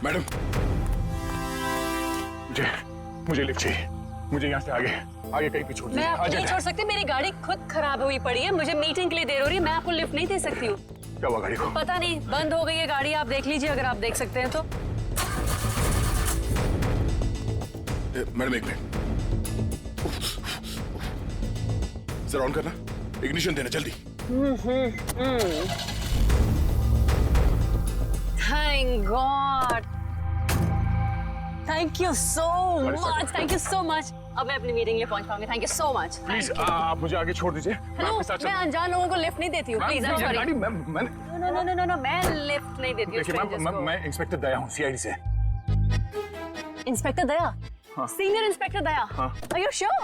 Madam, मुझे lift चाहिए। मुझे यहाँ से आगे कहीं भी छोड़ दीजिए। मैं आपको नहीं छोड़ सकती, मेरी गाड़ी खुद खराब हुई पड़ी है, मुझे मीटिंग के लिए देर हो रही है, मैं आपको लिफ्ट नहीं दे सकती हूँ। क्या हुआ गाड़ी को? पता नहीं, बंद हो गई है गाड़ी, आप देख लीजिए अगर आप देख सकते हैं तो। मैडम एक मिनट, जरा ऑन करना, इग्निशन देना जल्दी। Thank God, thank you so much, thank you so much. अब मैं अपनी मीटिंग में पहुंच पाऊंगी। Thank you so much. Please आप मुझे आगे छोड़ दीजिए। हेलो, मैं अनजान लोगों को लिफ्ट नहीं देती हूँ, प्लीज। I am sorry. गाड़ी मैं नो, मैं लिफ्ट नहीं देती हूँ स्ट्रेंजर्स को। मैं इंस्पेक्टर दया हूँ, सीआईडी से। इंस्पेक्टर दया? हाँ। सीनियर इंस्पेक्टर दया? हाँ। Are you sure?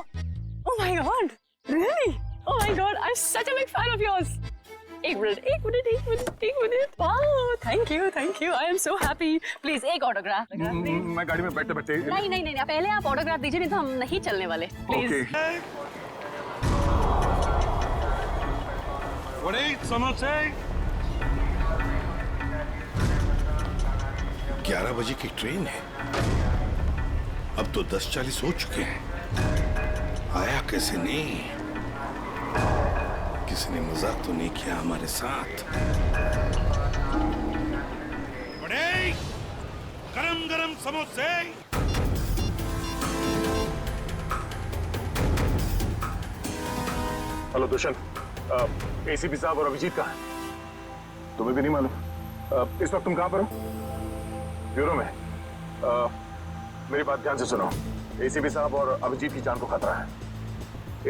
Oh my God, really? Oh my God, I'm such a big fan of yours. एक minute. Wow, thank you. I am so happy. Please एक autograph. मैं गाड़ी में बैठते नहीं, पहले आप ऑटोग्राफ दीजिए, नहीं तो हम नहीं चलने वाले। प्लीज। समोसे 11 बजे की ट्रेन है, अब तो 10:40 हो चुके हैं। आया कैसे नहीं? किसी ने मजाक तो नहीं किया हमारे साथ? बड़े गरम समोसे। हेलो दुष्यंत, एसीपी साहब और अभिजीत कहाँ हैं? तुम्हें भी नहीं मालूम? इस वक्त तुम कहाँ पर हो? ब्यूरो में। मेरी बात ध्यान से सुनो। एसीपी साहब और अभिजीत की जान को खतरा है।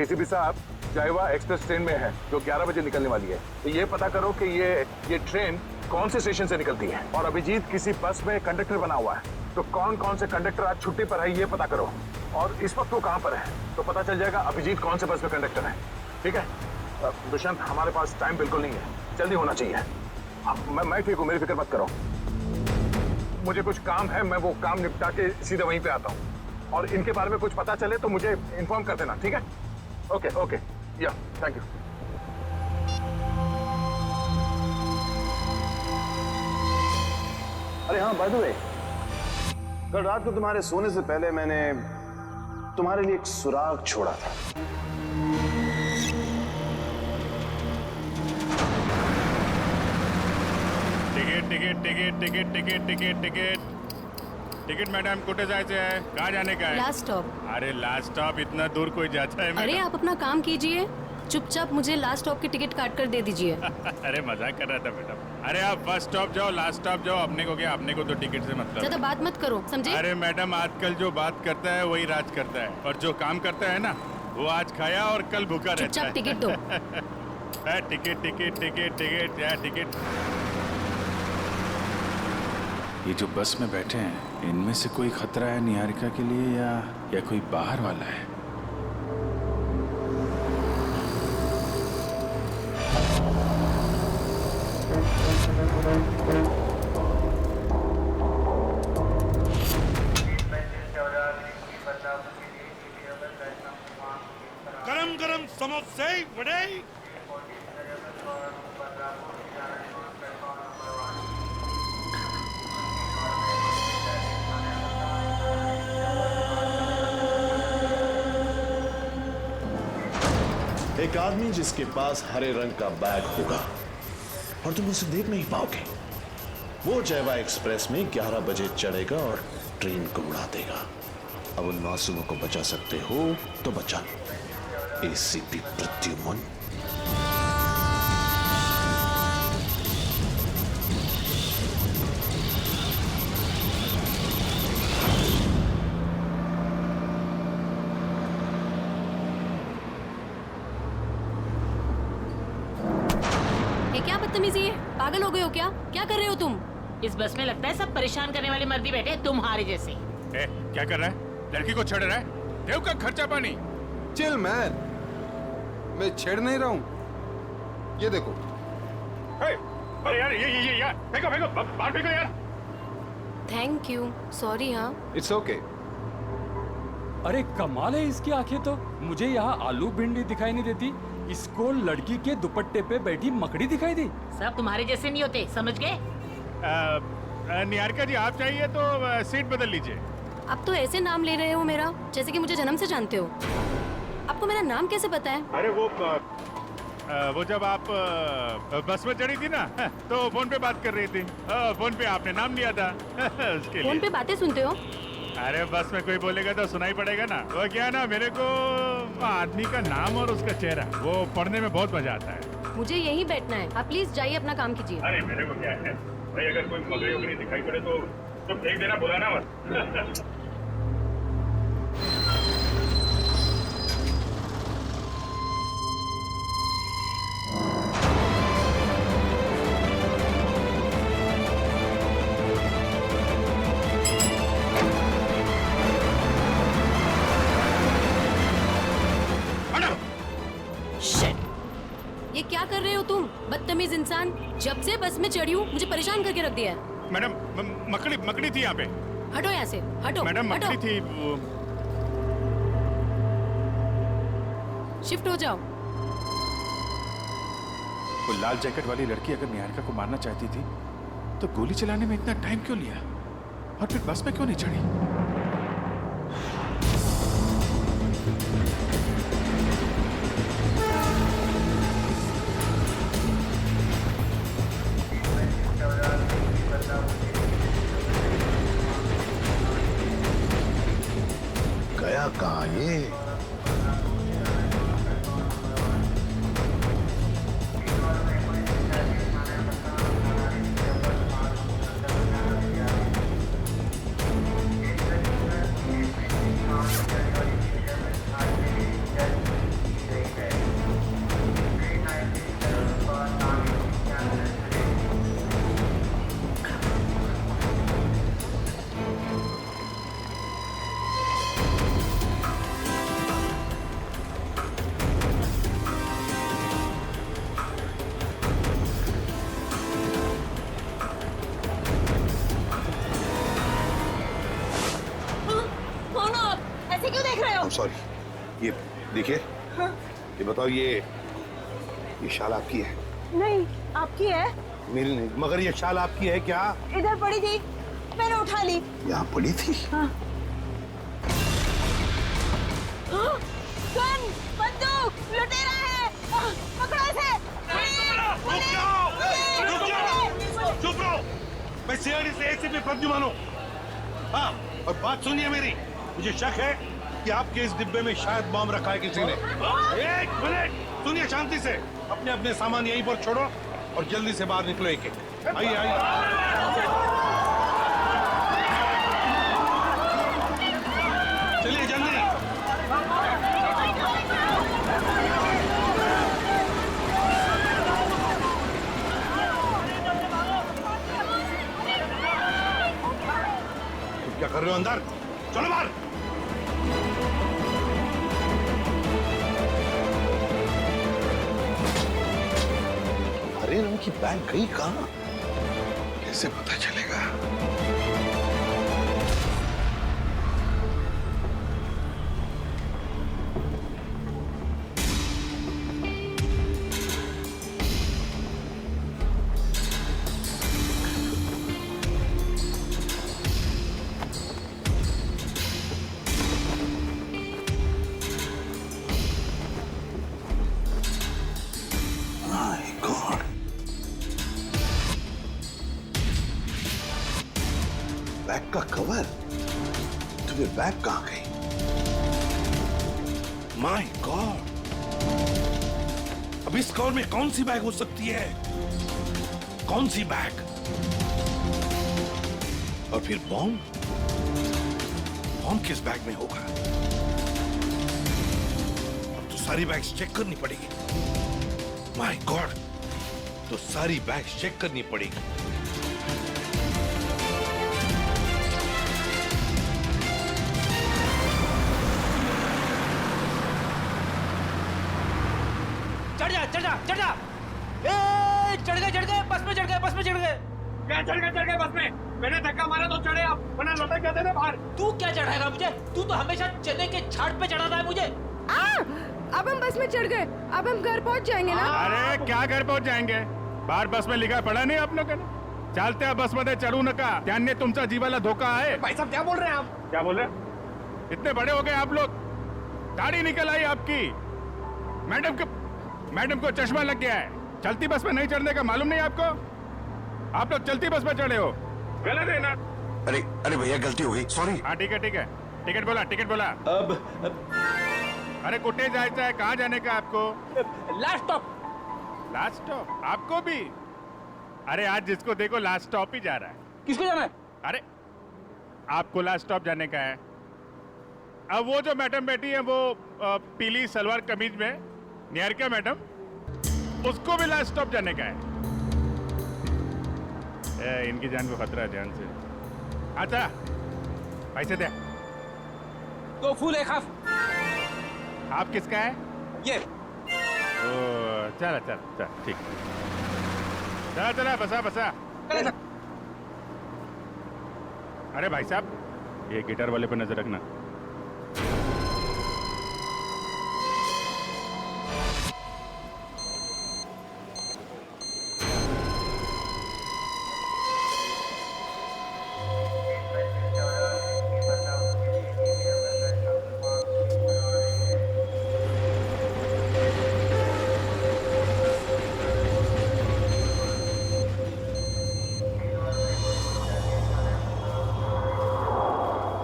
एसीपी साहब जायवा एक्सप्रेस ट्रेन में है जो 11 बजे निकलने वाली है, तो ये पता करो कि ये ट्रेन कौन से स्टेशन से निकलती है। और अभिजीत किसी बस में कंडक्टर बना हुआ है, तो कौन से कंडक्टर आज छुट्टी पर है ये पता करो। और इस वक्त वो कहाँ पर है तो पता चल जाएगा अभिजीत कौन से बस में कंडक्टर है। ठीक है दुष्यंत, हमारे पास टाइम बिल्कुल नहीं है, जल्दी होना चाहिए। मैं ठीक हूँ, मेरी फिक्र मत करो। मुझे कुछ काम है, मैं वो काम निपटा के सीधे वहीं पे आता हूँ। और इनके बारे में कुछ पता चले तो मुझे इन्फॉर्म कर देना, ठीक है? ओके, या थैंक यू। अरे हाँ, बाय द वे, कल रात को तुम्हारे सोने से पहले मैंने तुम्हारे लिए एक सुराग छोड़ा था। टिकट मैडम, कुठे जायचे आहे? कहाँ जाने का है? Last stop. अरे लास्ट स्टॉप इतना दूर कोई जाता है? अरे आप अपना काम कीजिए, चुपचाप मुझे लास्ट स्टॉप की टिकट काट कर दे दीजिए। अरे मजाक कर रहा था मैडम। अरे आप फर्स्ट स्टॉप जाओ, लास्ट स्टॉप जाओ, अपने को क्या, अपने को तो टिकट से मतलब। ज्यादा बात मत करो, समझे? अरे मैडम, आजकल जो बात करता है वही राज करता है, और जो काम करता है ना वो आज खाया और कल भूखा रहता है। चुपचाप टिकट दो। टिकट। ये जो बस में बैठे हैं, इनमें से कोई खतरा है निहारिका के लिए या कोई बाहर वाला है? गरम समोसे बड़े। एक आदमी जिसके पास हरे रंग का बैग होगा और तुम उसे देख नहीं पाओगे, वो जयवा एक्सप्रेस में 11 बजे चढ़ेगा और ट्रेन को उड़ा देगा। अब उन मासूमों को बचा सकते हो तो बचा लो। एसीपी प्रद्युमन। क्या बदतमीजी है? पागल हो गए हो क्या? क्या कर रहे हो तुम? इस बस में लगता है सब परेशान करने वाले मर्दी बैठे तुम्हारे जैसे। क्या कर रहा है? लड़की को छेड़ रहा है? देव का खर्चा पानी। चिल मैन, मैं छेड़ नहीं रहा हूँ। ये देखो। अरे यार, ये यार, फेंको बाहर फेंको यार। Thank you, sorry. हाँ, इट्स ओके। अरे कमाल है इसकी आंखें तो। मुझे यहाँ आलू भिंडी दिखाई नहीं देती, इसको लड़की के दुपट्टे पे बैठी मकड़ी दिखाई दी। सब तुम्हारे जैसे नहीं होते, समझ गए? निहारिका जी आप चाहिए तो सीट बदल लीजिए। आप तो ऐसे नाम ले रहे हो मेरा जैसे कि मुझे जन्म से जानते हो। आपको मेरा नाम कैसे पता है? अरे वो जब आप बस में चढ़ी थी ना तो फोन पे बात कर रही थी। फोन पे आपने नाम लिया था उसके फोन लिए। पे बातें सुनते हो? अरे बस में कोई बोलेगा तो सुनाई पड़ेगा ना। वो क्या ना, मेरे को आदमी का नाम और उसका चेहरा वो पढ़ने में बहुत मजा आता है। मुझे यहीं बैठना है। आप प्लीज जाइए, अपना काम कीजिए। अरे मेरे को क्या है भाई, अगर कोई मगरी वगरी दिखाई पड़े तो फेंक देना, बुलाना मत। ये क्या कर रहे हो तुम, बदतमीज इंसान? जब से बस में चढ़ी हूँ मुझे परेशान करके रख दिया है। मैडम मकड़ी थी यहाँ पे। हटो यहाँ से, हटो। मैडम हटो। मकड़ी थी वो। शिफ्ट हो जाओ। वो लाल जैकेट वाली लड़की अगर निहारिका को मारना चाहती थी तो गोली चलाने में इतना टाइम क्यों लिया, और फिर बस में क्यों नहीं चढ़ी? गया कहाँ ये? ऐसे क्यों देख रहे हो? सॉरी, ये देखिए। ये बताओ, ये शाल आपकी है? नहीं, आपकी है। मेरी नहीं, मगर ये शाल आपकी है क्या? इधर पड़ी थी, मैंने उठा ली। यहाँ पड़ी थी? हाँ। गन, बंदूक, लुटेरा है। पकड़ो इसे। चुप रहो। मैं सीआईडी से एसीपी प्रद्युमन हूँ। हाँ, और बात सुनिए मेरी। मुझे शक है कि आपके इस डिब्बे में शायद बम रखा है किसी ने। एक मिनट सुनिए शांति से। अपने अपने सामान यहीं पर छोड़ो और जल्दी से बाहर निकलो। एक आइए आइए। चलिए जल्दी। क्या कर रहे हो अंदर? चलो बाहर। हरे रंग की बैग गई कहाँ? कैसे पता चलेगा? बैग का कवर? तुम्हें बैग कहाँ गई? My God! अब इस कवर में कौन सी बैग हो सकती है? कौन सी बैग? और फिर बॉम्ब? बॉम्ब किस बैग में होगा? अब तो सारी बैग्स चेक करनी पड़ेगी। My God! तो सारी बैग्स चेक करनी पड़ेगी। चढ़ जा चढ़ गए बस में चढ़ गए। क्या चढ़ गए बस में? मैंने धक्का मारा तो चढ़े आप, वरना लटक जाते थे बाहर। तू क्या चढ़ाएगा मुझे? तू तो हमेशा चने के झाड़ पे चढ़ाता है मुझे। अब हम बस में चढ़ गए, अब हम घर पहुंच जाएंगे ना? अरे क्या घर पहुंच जाएंगे? बाहर बस में लिखा पड़ा नहीं आप लोगों ने? चालत्या बसमध्ये चढू नका, त्यांनी तुमच्या जीवाला धोका आहे. भाई साहब क्या बोल रहे हैं आप? क्या बोल रहे? इतने बड़े हो गए आप लोग, दाढ़ी निकल आई आपकी. मैडम को चश्मा लग गया है. चलती बस में नहीं चढ़ने का मालूम नहीं आपको? आप लोग चलती बस में चढ़े हो, गलत है ना? अरे अरे भैया गलती हो गई, सॉरी. हाँ ठीक है ठीक है. टिकट बोला. अब अरे कुठे जायचं आहे, कहाँ जाने का आपको? Last stop. लास्ट स्टॉप आपको भी? अरे आज जिसको देखो लास्ट स्टॉप ही जा रहा है. किसको जाना है? अरे आपको लास्ट स्टॉप जाने का है. अब वो जो मैडम बैठी है वो पीली सलवार कमीज में, निहारिका मैडम, उसको भी लास्ट स्टॉप जाने का है. इनकी जान को खतरा है, ध्यान से. अच्छा पैसे दे. 2 फुल 1 हाफ. आप किसका है? ये ओ चला ठीक. चला बसा. अरे भाई साहब, ये गिटार वाले पे नजर रखना.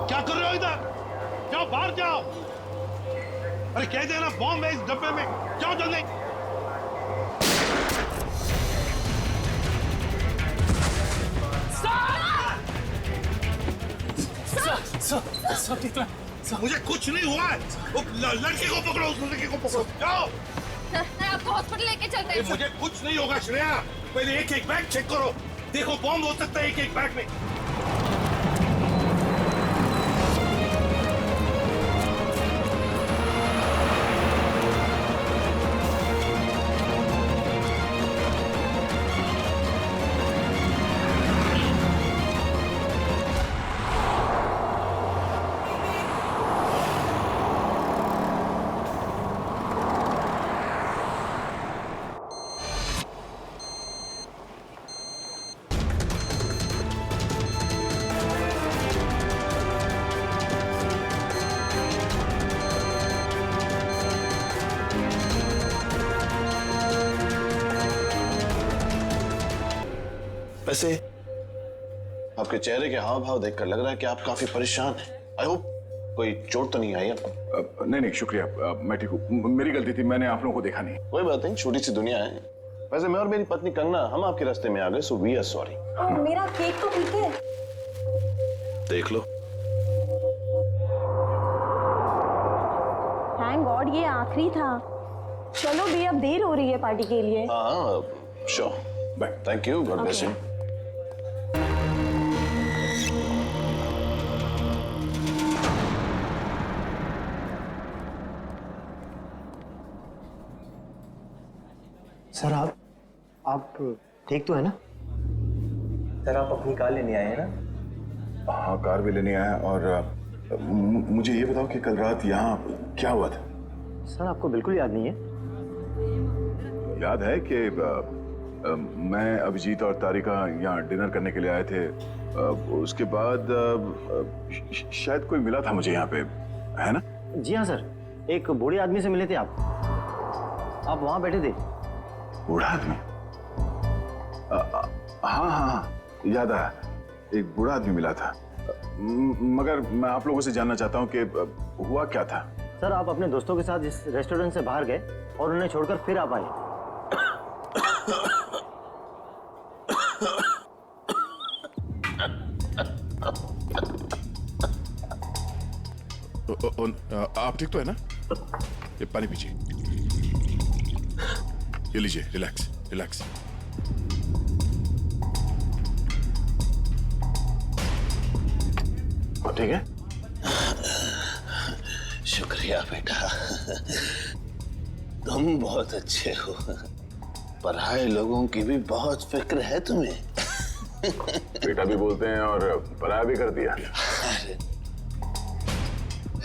क्या कर रहे हो इधर? जाओ बाहर जाओ. अरे कह देना बॉम्ब है इस डब्बे में. जाओ जल्दी. मुझे कुछ नहीं हुआ है. वो लड़के को पकड़ो, उस लड़के को पकड़ो. जाओ. आपको हॉस्पिटल लेके चलते अरे मुझे कुछ नहीं होगा श्रेया. पहले एक बैग चेक करो. देखो बॉम्ब हो सकता है एक बैग में. वैसे आपके चेहरे के हाव भाव देखकर लग रहा है कि आप काफी परेशान हैं. आई होप कोई चोट तो नहीं आई आपको? नहीं शुक्रिया, मैं ठीक हूँ. मेरी गलती थी, मैंने आप लोगों को देखा नहीं. कोई बात नहीं, छोटी सी दुनिया है. वैसे मैं और मेरी पत्नी कंगना हम आपके रास्ते में आ गए, सो वी आर सॉरी. मेरा केक तो ठीक है. देख लो. थैंक गॉड ये आखिरी था. चलो भी अब देर हो रही है पार्टी के लिए. हाँ sure. Bye. Thank you. God bless you. Sir आप ठीक तो है ना? सर आप अपनी कार लेने आए हैं ना? हाँ कार भी लेने आया. और मुझे ये बताओ कि कल रात यहाँ क्या हुआ था? सर आपको बिल्कुल याद नहीं है? याद है कि मैं, अभिजीत और तारिका यहाँ डिनर करने के लिए आए थे. उसके बाद शायद कोई मिला था मुझे यहाँ पे, है ना? जी हाँ सर, एक बूढ़े आदमी से मिले थे आप वहाँ बैठे थे. बूढ़ा आदमी? हाँ याद आया, एक बूढ़ा आदमी मिला था. मगर मैं आप लोगों से जानना चाहता हूँ कि हुआ क्या था? सर आप अपने दोस्तों के साथ इस रेस्टोरेंट से बाहर गए और उन्हें छोड़कर फिर आप आए. आप ठीक तो है ना? ये पानी पीजिए. ये लीजिए. रिलैक्स. ठीक है? शुक्रिया बेटा, तुम बहुत अच्छे हो. पराये लोगों की भी बहुत फिक्र है तुम्हें. बेटा भी बोलते हैं और पराया भी कर दिया. अरे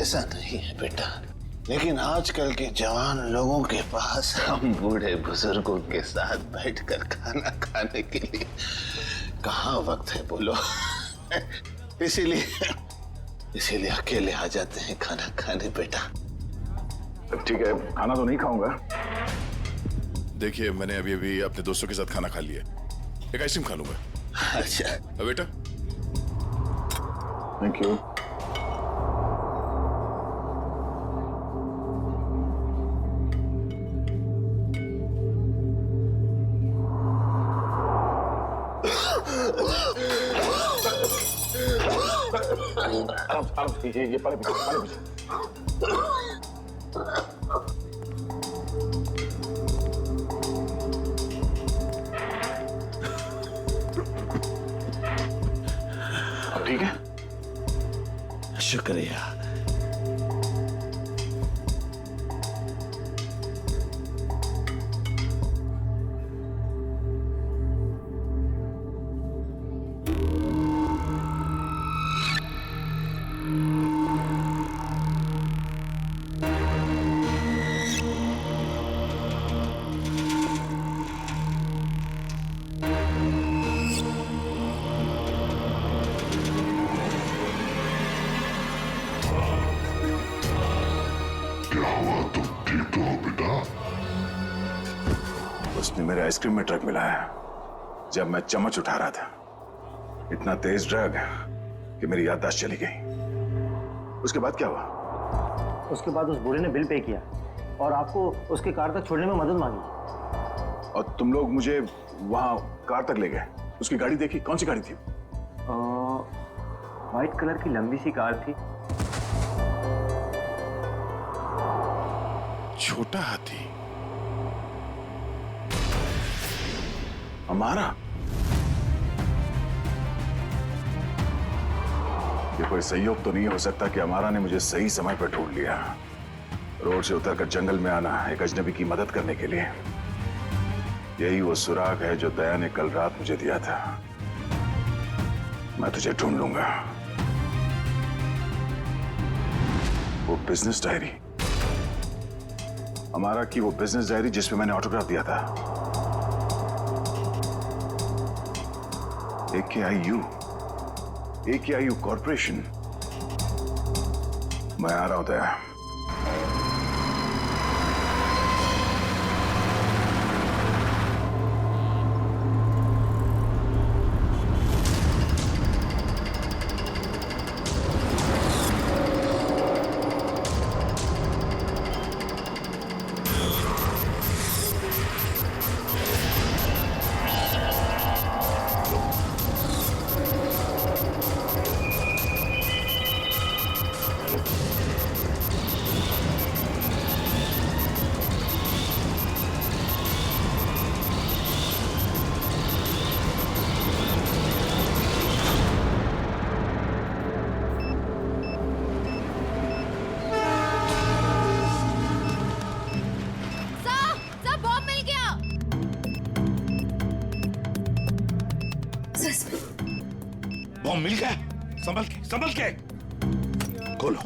ऐसा नहीं है बेटा, लेकिन आजकल के जवान लोगों के पास हम बूढ़े बुजुर्गों के साथ बैठकर खाना खाने के लिए कहाँ वक्त है बोलो। इसीलिए अकेले आ जाते हैं खाना खाने बेटा। ठीक है, खाना तो नहीं खाऊंगा। देखिए मैंने अभी अभी अपने दोस्तों के साथ खाना खा लिया, एक आइसक्रीम खा लूंगा। अच्छा बेटा। Thank you. ये पानी पीछे। अब ठीक है? शुक्रिया। उसने मेरे आइसक्रीम में ड्रग मिलाया जब मैं चम्मच उठा रहा था। इतना तेज ड्रग कि मेरी याददाश्त चली गई। उसके बाद क्या हुआ? उसके बाद उस बूढ़े ने बिल पे किया और आपको उसके कार तक छोड़ने में मदद मांगी। और तुम लोग मुझे वहां कार तक ले गए। उसकी गाड़ी देखी? कौन सी गाड़ी थी? व्हाइट कलर की लंबी सी कार थी। छोटा हाथी हमारा? ये कोई संयोग तो नहीं हो सकता कि हमारा ने मुझे सही समय पर ढूंढ लिया, रोड से उतरकर जंगल में आना एक अजनबी की मदद करने के लिए। यही वो सुराग है जो दया ने कल रात मुझे दिया था। मैं तुझे ढूंढ लूंगा। वो बिजनेस डायरी, हमारा की वो बिजनेस डायरी जिसमें मैंने ऑटोग्राफ दिया था। AKIU corporation. मैं आ रहा हूं दया। बॉम्ब मिल गया। संभल के खोलो।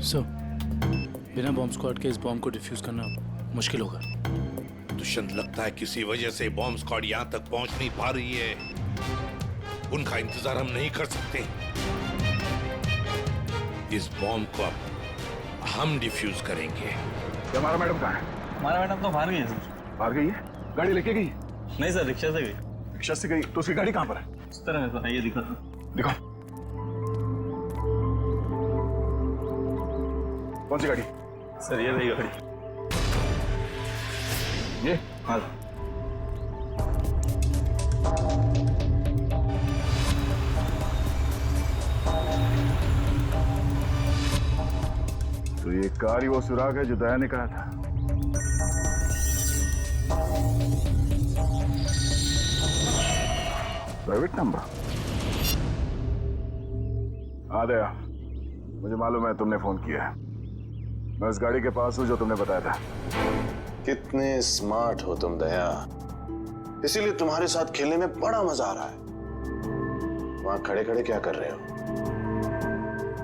सर, बिना बॉम्ब स्क्वाड के इस बॉम्ब को डिफ्यूज करना मुश्किल होगा। दुष्यंत, लगता है किसी वजह से बॉम्ब स्क्वाड यहाँ तक पहुंच नहीं पा रही है। उनका इंतजार हम नहीं कर सकते। इस बॉम्ब को अब हम डिफ्यूज करेंगे। हमारा मैडम कहाँ है? हमारा मैडम तो बाहर गई है सर। बाहर गई है? गाड़ी लेके गई? नहीं सर, रिक्शा से गई। रिक्शा से गई? तो उसकी गाड़ी कहाँ पर है? इस तरह है सर, आइए दिखाता। दिखाओ। कौन सी गाड़ी? सर ये रही गाड़ी। ये? हाँ। तो ये कार ही वो सुराग है जो दया ने कहा था। Private number. हाँ दया, मुझे मालूम है तुमने फोन किया है। मैं उस गाड़ी के पास हूं जो तुमने बताया था। कितने स्मार्ट हो तुम दया, इसीलिए तुम्हारे साथ खेलने में बड़ा मजा आ रहा है। वहां खड़े खड़े क्या कर रहे हो?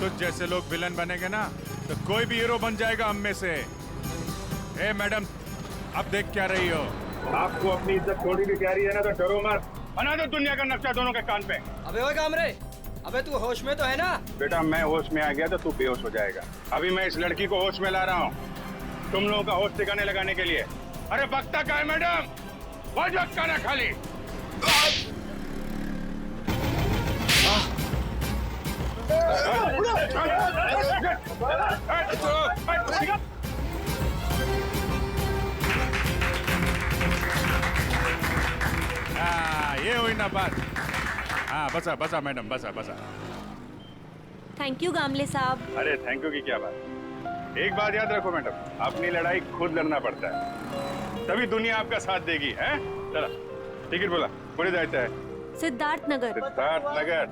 तुझ जैसे लोग विलन बनेंगे ना तो कोई भी हीरो बन जाएगा हम में से। ए मैडम, अब देख क्या रही हो? आपको अपनी इज्जत थोड़ी भी प्यारी है ना तो डरो मत। बना दो दुनिया का नक्शा दोनों के कान पे। अबे ओए कामरे, अबे तू होश में तो है ना? बेटा मैं होश में आ गया तो तू बेहोश हो जाएगा। अभी मैं इस लड़की को होश में ला रहा हूँ तुम लोगों का होश ठिकाने लगाने के लिए। अरे बकता का है मैडम, बहुत बकता ना खाली। ये हुई ना बात। हाँ बसा बसा मैडम, बसा बसा। थैंक यू गामले साहब। अरे थैंक यू की क्या बात। एक बात याद रखो मैडम, अपनी लड़ाई खुद लड़ना पड़ता है, तभी दुनिया आपका साथ देगी। हैं? चला टिकट बोला, कुठे जायचं है? Siddharth Nagar. Siddharth Nagar.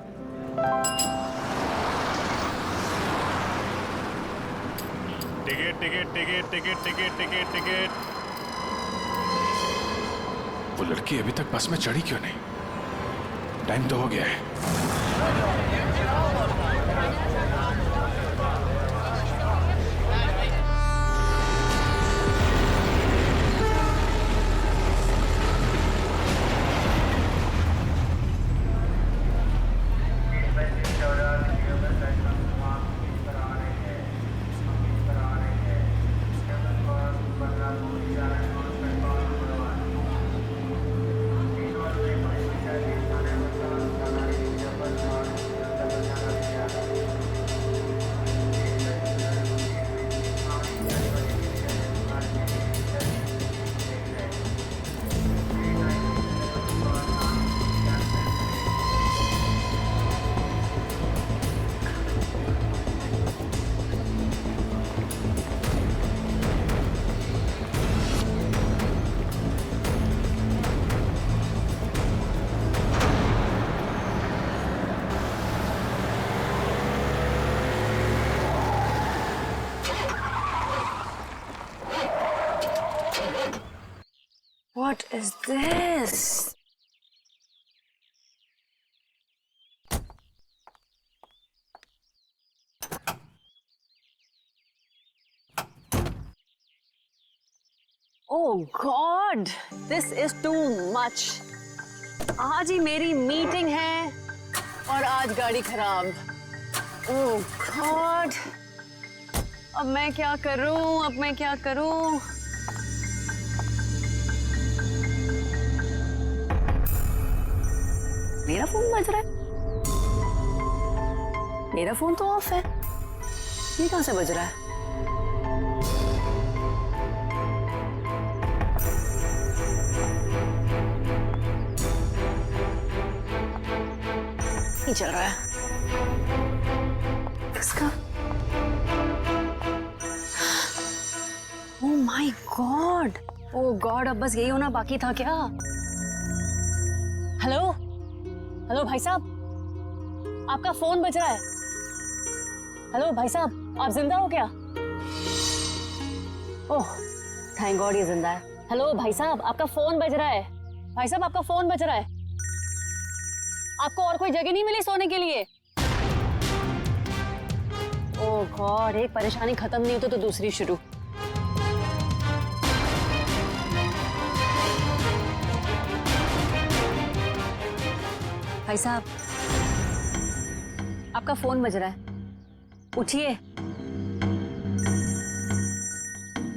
Ticket ticket ticket ticket ticket ticket ticket. वो लड़की अभी तक बस में चढ़ी क्यों नहीं? टाइम तो हो गया है। What is this? Oh God, this is too much. आज ही मेरी मीटिंग है और आज गाड़ी खराब। Oh God, अब मैं क्या करूं? अब मैं क्या करूं? मेरा फोन बज रहा है। मेरा फोन तो ऑफ है। ये कहां से बज रहा है? नहीं चल रहा है। किसका? Oh my God! Oh God, अब बस यही होना बाकी था क्या? हेलो हेलो भाई साहब, आपका फोन बज रहा है। हेलो भाई साहब, आप जिंदा हो क्या? ओह थैंक गॉड ये जिंदा है। हेलो भाई साहब, आपका फोन बज रहा है। भाई साहब आपका फोन बज रहा है। आपको और कोई जगह नहीं मिली सोने के लिए? ओह गॉड, एक परेशानी खत्म नहीं होती तो दूसरी शुरू। भाई साहब आपका फोन बज रहा है, उठिए।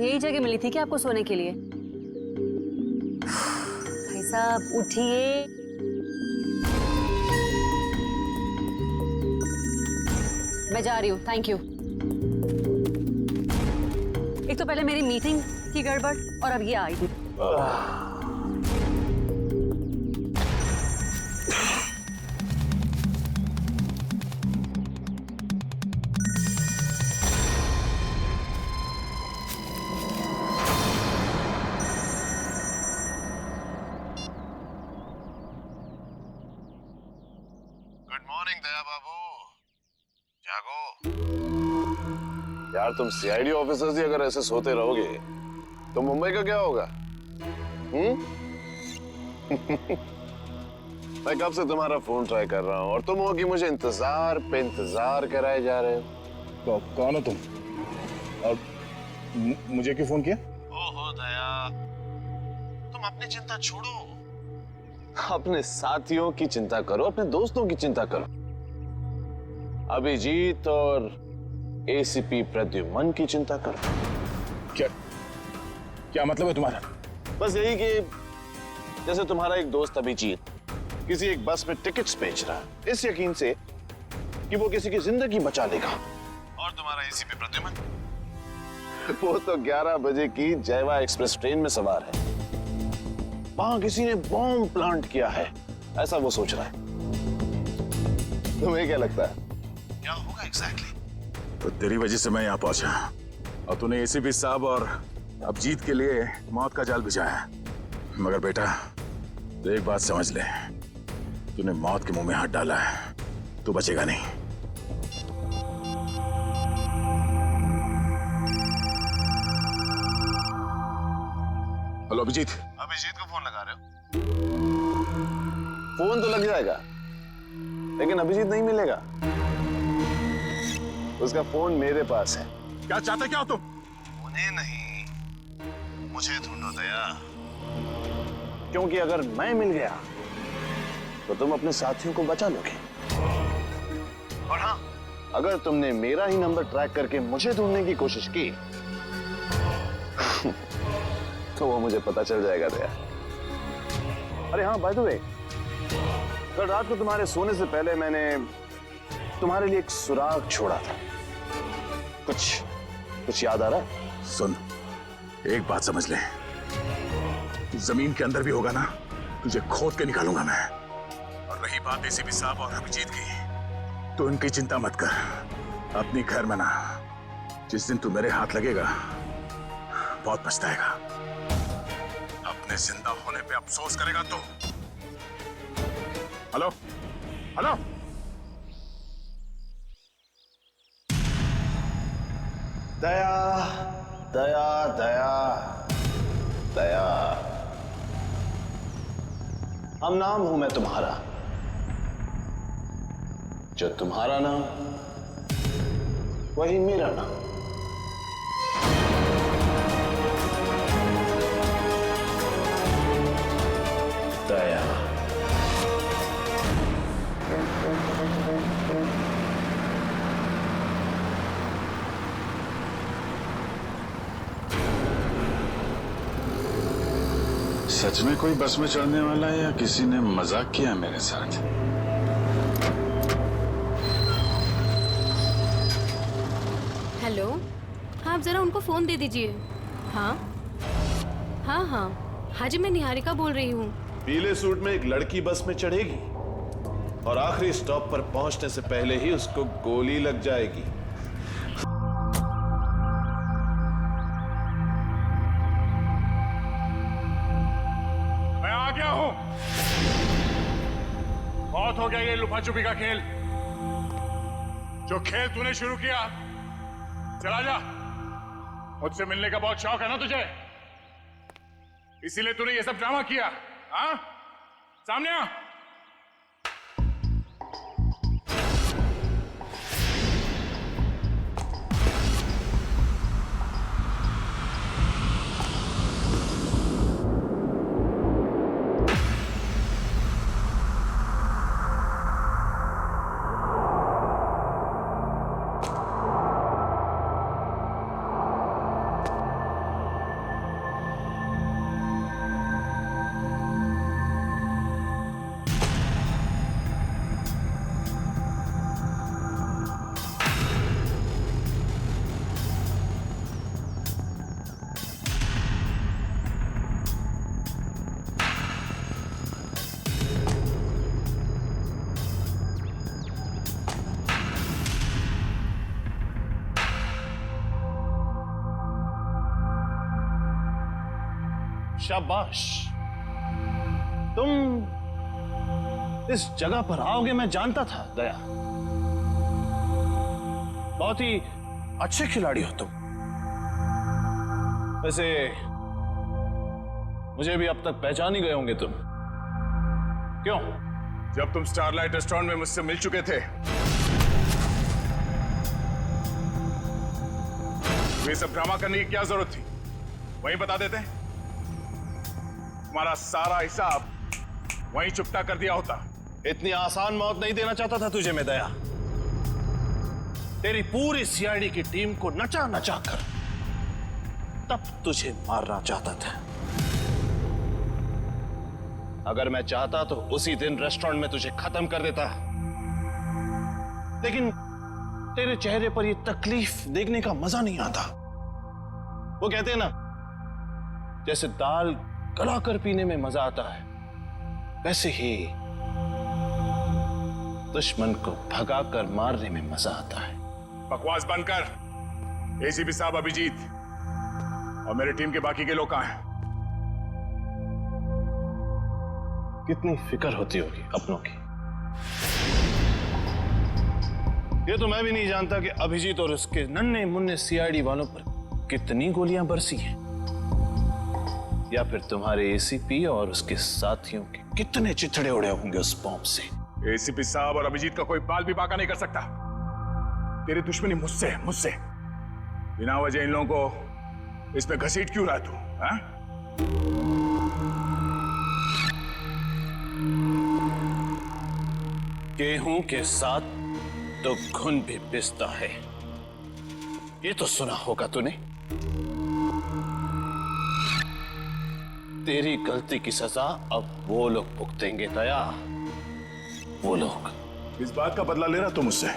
यही जगह मिली थी क्या आपको सोने के लिए? भाई साहब उठिए। मैं जा रही हूँ, थैंक यू। एक तो पहले मेरी मीटिंग की गड़बड़ और अब ये आई थी। गुड मॉर्निंग दया बाबू, जागो। यार तुम सीआईडी ऑफिसर्स ही अगर ऐसे सोते रहोगे तो मुंबई का क्या होगा? मैं कब से तुम्हारा फोन ट्राई कर रहा हूँ और तुम हो कि मुझे इंतजार पे इंतजार कराए जा रहे हो। तो कौन हो तुम और मुझे क्यों फोन किया? ओहो दया, तुम अपनी चिंता छोड़ो, अपने साथियों की चिंता करो, अपने दोस्तों की चिंता करो। अभिजीत और एसीपी प्रद्युमन की चिंता करो। क्या क्या मतलब है तुम्हारा? बस यही कि जैसे तुम्हारा एक दोस्त अभिजीत किसी एक बस में टिकट्स बेच रहा है इस यकीन से कि वो किसी की जिंदगी बचा लेगा, और तुम्हारा एसीपी प्रद्युमन वो तो 11 बजे की जयवा एक्सप्रेस ट्रेन में सवार है, वहां किसी ने बॉम्ब प्लांट किया है ऐसा वो सोच रहा है। तुम्हें क्या लगता है क्या होगा एग्जैक्टली? तो तेरी वजह से मैं यहाँ पहुंचा और तूने एसीपी साहब और अभिजीत के लिए मौत का जाल बिछाया। मगर बेटा तो एक बात समझ ले, तूने मौत के मुंह में हाथ डाला है, तू बचेगा नहीं। हेलो अभिजीत। अभिजीत को फोन लगा रहे हो? फोन तो लग जाएगा लेकिन अभिजीत नहीं मिलेगा, उसका फोन मेरे पास है। क्या चाहते क्या हो तुम? उन्हें नहीं, मुझे ढूंढो दया, क्योंकि अगर मैं मिल गया तो तुम अपने साथियों को बचा लोगे, और हाँ अगर तुमने मेरा ही नंबर ट्रैक करके मुझे ढूंढने की कोशिश की तो वो मुझे पता चल जाएगा दया। अरे हाँ बाय द वे, कल रात को तुम्हारे सोने से पहले मैंने तुम्हारे लिए एक सुराग छोड़ा था, कुछ याद आ रहा है? सुन, एक बात समझ ले, जमीन के अंदर भी होगा ना, तुझे खोद के निकालूंगा मैं। और रही बात एसीपी साहब और अभिजीत की, तो उनकी चिंता मत कर, अपनी खैर मना। जिस दिन तू मेरे हाथ लगेगा बहुत पछताएगा, अपने जिंदा होने पे अफसोस करेगा तू। हेलो हेलो, दया दया दया दया, हम नाम हूं मैं तुम्हारा, जो तुम्हारा नाम वही मेरा नाम। दया। सच में कोई बस में चढ़ने वाला है या किसी ने मजाक किया मेरे साथ? हेलो, हाँ आप जरा उनको फोन दे दीजिए। हाँ हाँ हाँ हाँ जी, मैं निहारिका बोल रही हूँ। पीले सूट में एक लड़की बस में चढ़ेगी और आखिरी स्टॉप पर पहुंचने से पहले ही उसको गोली लग जाएगी। मैं आ गया हूं, बहुत हो गया ये लुका छुपी का खेल। जो खेल तूने शुरू किया, चला जा। मुझसे मिलने का बहुत शौक है ना तुझे, इसीलिए तूने ये सब ड्रामा किया। हाँ, सामने आ। शाबाश, तुम इस जगह पर आओगे मैं जानता था दया। बहुत ही अच्छे खिलाड़ी हो तुम। वैसे मुझे भी अब तक पहचान ही गए होंगे तुम। क्यों, जब तुम स्टारलाइट रेस्टोरेंट में मुझसे मिल चुके थे, तो ये सब ड्रामा करने की क्या जरूरत थी? वहीं बता देते। तुम्हारा सारा हिसाब वहीं चुकता कर दिया होता। इतनी आसान मौत नहीं देना चाहता था तुझे मैं, दया। तेरी पूरी सीआईडी की टीम को नचा नचा कर तब तुझे मारना चाहता था। अगर मैं चाहता तो उसी दिन रेस्टोरेंट में तुझे खत्म कर देता, लेकिन तेरे चेहरे पर यह तकलीफ देखने का मजा नहीं आता। वो कहते हैं ना, जैसे दाल गलाकर पीने में मजा आता है, वैसे ही दुश्मन को भगाकर मारने में मजा आता है। बकवास बंद कर। एसीपी साहब, अभिजीत और मेरी टीम के बाकी के लोग कहां हैं? कितनी फिक्र होती होगी अपनों की। ये तो मैं भी नहीं जानता कि अभिजीत और उसके नन्हे मुन्ने सीआईडी वालों पर कितनी गोलियां बरसी हैं, या फिर तुम्हारे एसीपी और उसके साथियों के कितने चिथड़े उड़े होंगे उस बॉम्ब से। एसीपी साहब और अभिजीत का कोई बाल भी बाका नहीं कर सकता। तेरी दुश्मनी मुझसे बिना वजह इन लोगों को इस पे घसीट क्यों रहा तू? हाँ? गेहूं के साथ तो घुन भी पिसता है, ये तो सुना होगा तूने। तेरी गलती की सजा अब वो लोग भुगतेंगे दया, वो लोग। इस बात का बदला ले रहा तू मुझसे?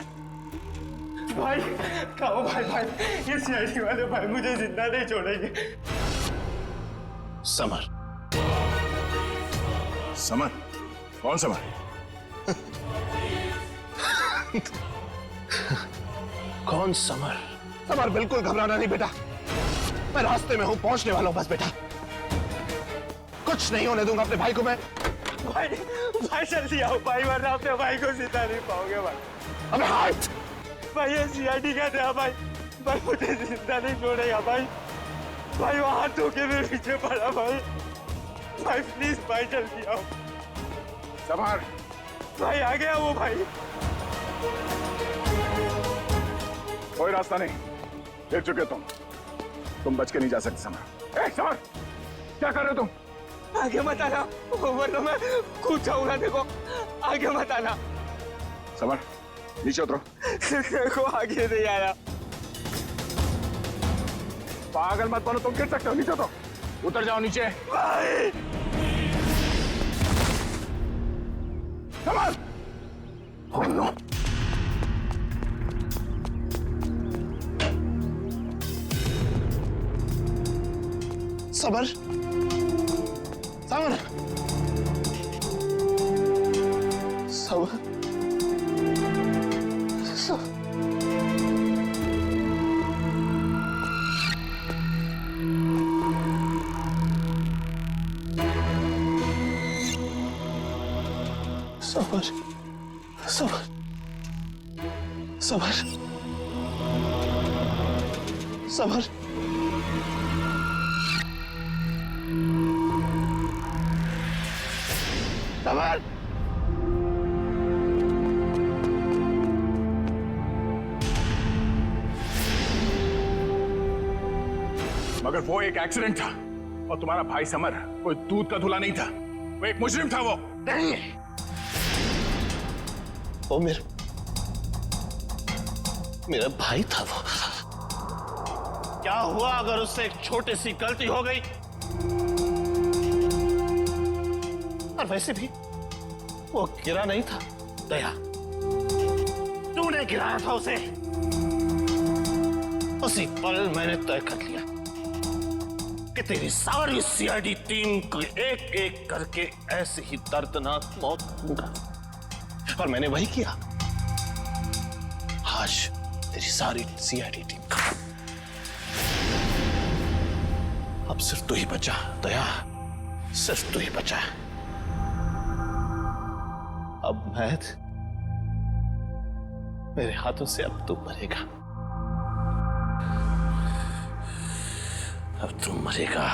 भाई खाओ भाई, ये सीआईडी वाले भाई मुझे जिंदा नहीं छोड़ेंगे। समर। समर? कौन समर? कौन समर? समर, बिल्कुल घबराना नहीं बेटा, मैं रास्ते में हूं, पहुंचने वाला हूं बस बेटा। कुछ नहीं होने दूंगा अपने भाई को मैं। भाई जल्दी आओ भाई, वरना अपने भाई को जिंदा नहीं पाओगे भाई। अबे हाथ! भाई ये सीआईडी का था भाई मुझे जिंदा नहीं छोड़ेगा भाई। भाई वो हाथ धोके मेरे पीछे पड़ा भाई प्लीज भाई जल्दी आओ। समर! भाई आ गया वो भाई। कोई रास्ता नहीं, गिर चुके तुम बच के नहीं जा सकते। समर, समर, क्या कर रहे हो तुम? आगे मत आना, वरना मैं कूद जाऊंगा। देखो आगे मत आना। समर, नीचे उतरो। देखो आगे नहीं आया। पागल मत बनो, तुम गिर सकते हो। नीचे उतरो, उतर जाओ नीचे। भाई summer! Oh no! Summer! Summer! Summer! Summer! Summer! Summer! Summer! Summer! मगर वो एक एक्सीडेंट था, और तुम्हारा भाई समर कोई दूध का धुला नहीं था, वो एक मुजरिम था। वो नहीं, वो मेरा भाई था। वो क्या हुआ अगर उससे एक छोटी सी गलती हो गई? और वैसे भी वो गिरा नहीं था दया, तूने गिराया था उसे। उसी पल मैंने तय कर लिया कि तेरी सारी सीआईडी टीम को एक एक करके ऐसे ही दर्दनाक मौत दूंगा, और मैंने वही किया। आज तेरी सारी सीआईडी टीम खत्म। अब सिर्फ तू ही बचा दया, सिर्फ तू ही बचा। अब मेरे हाथों से अब तू मरेगा, अब तू मरेगा।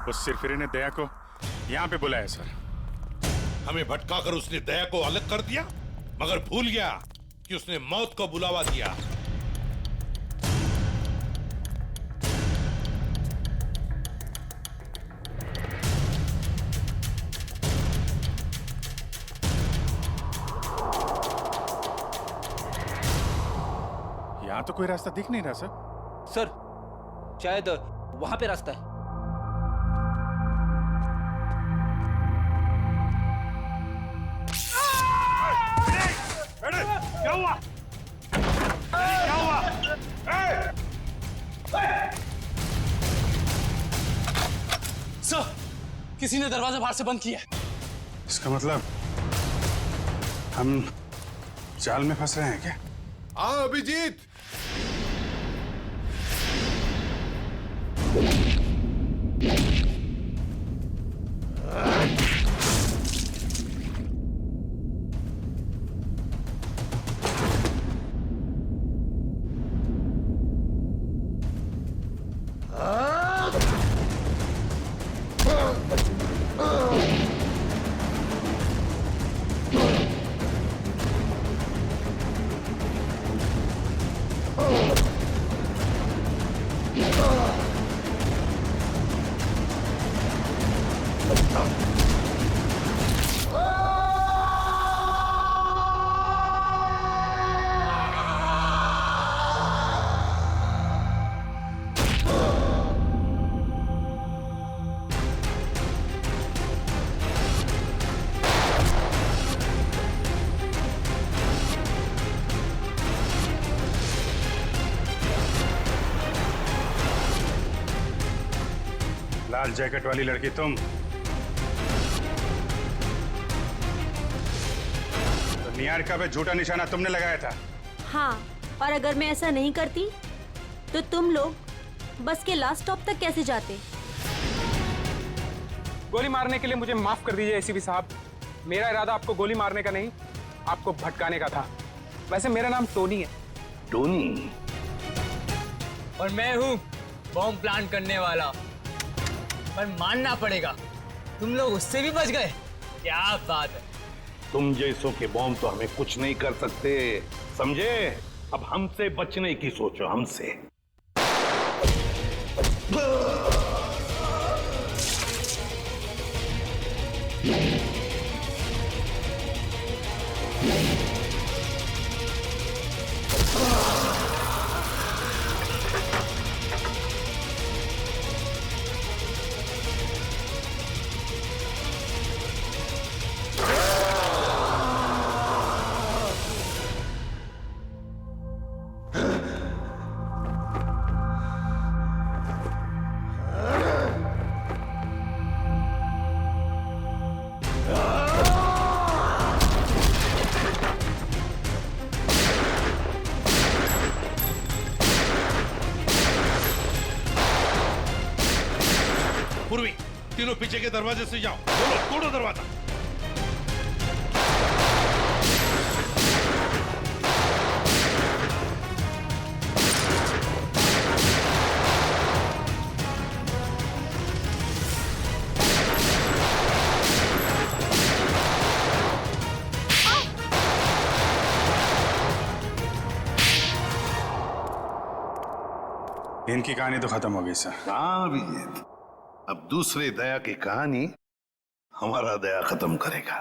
उस सिरफिरे ने दया को यहाँ पे बुलाया सर। हमें भटकाकर उसने दया को अलग कर दिया, मगर भूल गया कि उसने मौत को बुलावा दिया। यहाँ तो कोई रास्ता दिख नहीं रहा सर। सर शायद वहां पे रास्ता है। क्या हुआ? क्या हुआ? सर, किसी ने दरवाजा बाहर से बंद किया है। इसका मतलब हम जाल में फंस रहे हैं क्या? हाँ अभिजीत, लाल जैकेट वाली लड़की तुम? तो निहारिका पे झूठा निशाना तुमने लगाया था? हाँ, और अगर मैं ऐसा नहीं करती तो तुम लोग बस के लास्ट स्टॉप तक कैसे जाते? गोली मारने के लिए मुझे माफ कर दीजिए एसीपी साहब। मेरा इरादा आपको गोली मारने का नहीं, आपको भटकाने का था। वैसे मेरा नाम टोनी है। टोनी? और मैं हूँ बॉम्ब प्लांट करने वाला। पर मानना पड़ेगा, तुम लोग उससे भी बच गए। क्या बात है। तुम जैसों के बॉम्ब तो हमें कुछ नहीं कर सकते, समझे? अब हमसे बचने की सोचो, हमसे। पूर्वी, तीनों पीछे के दरवाजे से जाओ। बोलो, तोड़ो दरवाजा। इनकी कहानी तो खत्म हो गई सर। हाँ अभिजीत, अब दूसरे दया की कहानी हमारा दया खत्म करेगा।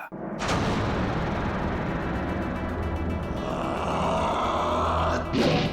हाँ